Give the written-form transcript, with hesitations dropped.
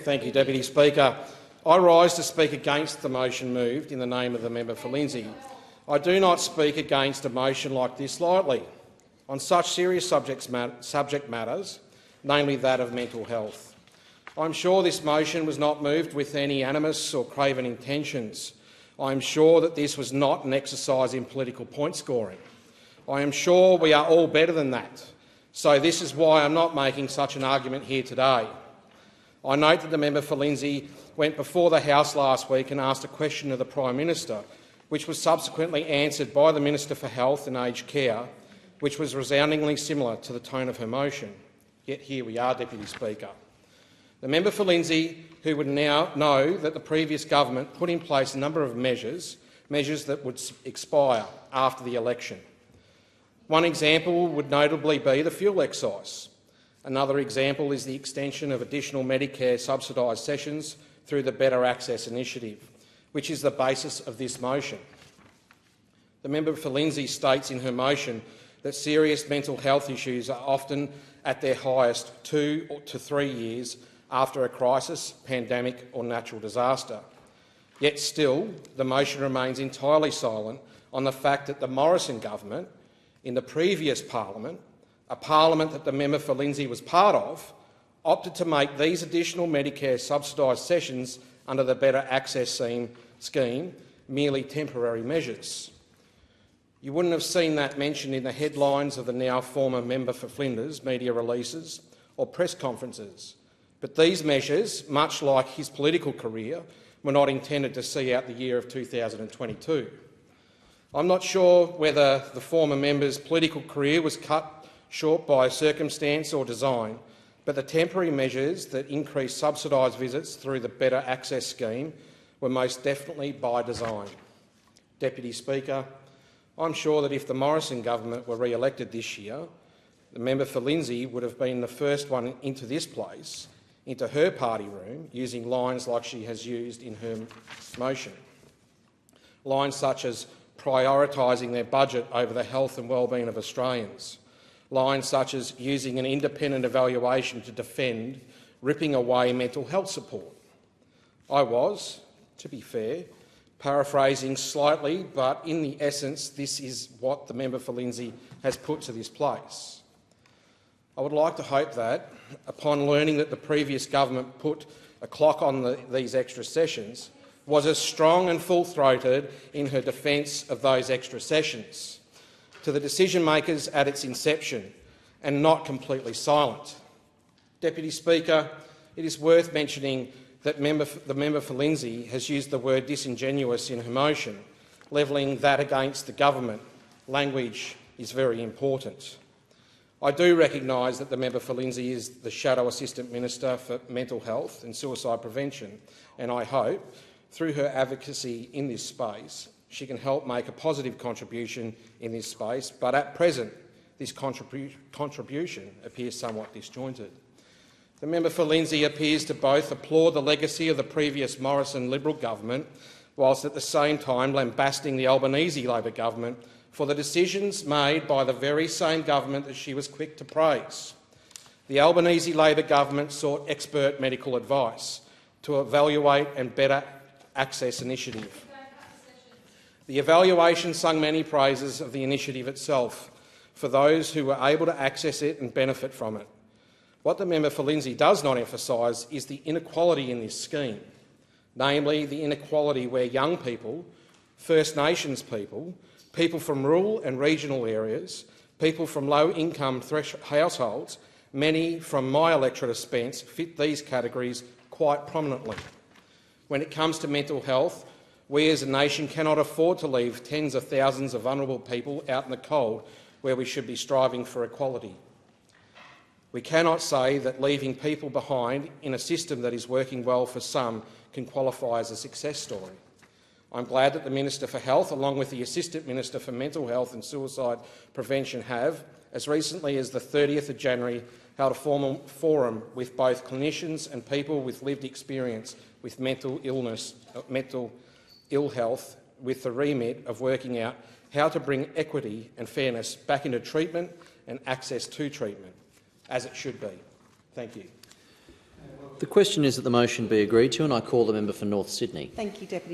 Thank you, Deputy Speaker. I rise to speak against the motion moved in the name of the member for Lindsay. I do not speak against a motion like this lightly on such serious subject matters, namely that of mental health. I'm sure this motion was not moved with any animus or craven intentions. I am sure that this was not an exercise in political point scoring. I am sure we are all better than that. So this is why I'm not making such an argument here today. I note that the member for Lindsay went before the House last week and asked a question of the Prime Minister, which was subsequently answered by the Minister for Health and Aged Care, which was resoundingly similar to the tone of her motion. Yet here we are, Deputy Speaker. The member for Lindsay, who would now know that the previous government put in place a number of measures that would expire after the election. One example would notably be the fuel excise. Another example is the extension of additional Medicare subsidised sessions through the Better Access Initiative, which is the basis of this motion. The member for Lindsay states in her motion that serious mental health issues are often at their highest 2 to 3 years after a crisis, pandemic or natural disaster. Yet still, the motion remains entirely silent on the fact that the Morrison government, in the previous parliament, a parliament that the member for Lindsay was part of, opted to make these additional Medicare subsidised sessions under the Better Access scheme merely temporary measures. You wouldn't have seen that mentioned in the headlines of the now former member for Flinders media releases or press conferences. But these measures, much like his political career, were not intended to see out the year of 2022. I'm not sure whether the former member's political career was cut short by circumstance or design, but the temporary measures that increased subsidised visits through the Better Access scheme were most definitely by design. Deputy Speaker, I'm sure that if the Morrison government were re-elected this year, the member for Lindsay would have been the first one into this place, into her party room, using lines like she has used in her motion. Lines such as prioritising their budget over the health and wellbeing of Australians. Lines such as using an independent evaluation to defend ripping away mental health support. I was, to be fair, paraphrasing slightly, but in the essence this is what the member for Lindsay has put to this place. I would like to hope that, upon learning that the previous government put a clock on these extra sessions, was as strong and full-throated in her defence of those extra sessions to the decision-makers at its inception and not completely silent. Deputy Speaker, it is worth mentioning that the member for Lindsay has used the word disingenuous in her motion, levelling that against the government. Language is very important. I do recognise that the member for Lindsay is the Shadow Assistant Minister for Mental Health and Suicide Prevention, and I hope, through her advocacy in this space, she can help make a positive contribution in this space, but at present this contribution appears somewhat disjointed. The member for Lindsay appears to both applaud the legacy of the previous Morrison Liberal government, whilst at the same time lambasting the Albanese Labor government for the decisions made by the very same government that she was quick to praise. The Albanese Labor government sought expert medical advice to evaluate and Better Access initiative. The evaluation sung many praises of the initiative itself for those who were able to access it and benefit from it. What the member for Lindsay does not emphasise is the inequality in this scheme, namely the inequality where young people, First Nations people, people from rural and regional areas, people from low-income households, many from my electorate of Spence, fit these categories quite prominently. When it comes to mental health, we as a nation cannot afford to leave tens of thousands of vulnerable people out in the cold where we should be striving for equality. We cannot say that leaving people behind in a system that is working well for some can qualify as a success story. I'm glad that the Minister for Health, along with the Assistant Minister for Mental Health and Suicide Prevention have, as recently as the 30th of January, held a formal forum with both clinicians and people with lived experience with mental ill health, with the remit of working out how to bring equity and fairness back into treatment and access to treatment, as it should be. Thank you. The question is that the motion be agreed to, and I call the member for North Sydney. Thank you, Deputy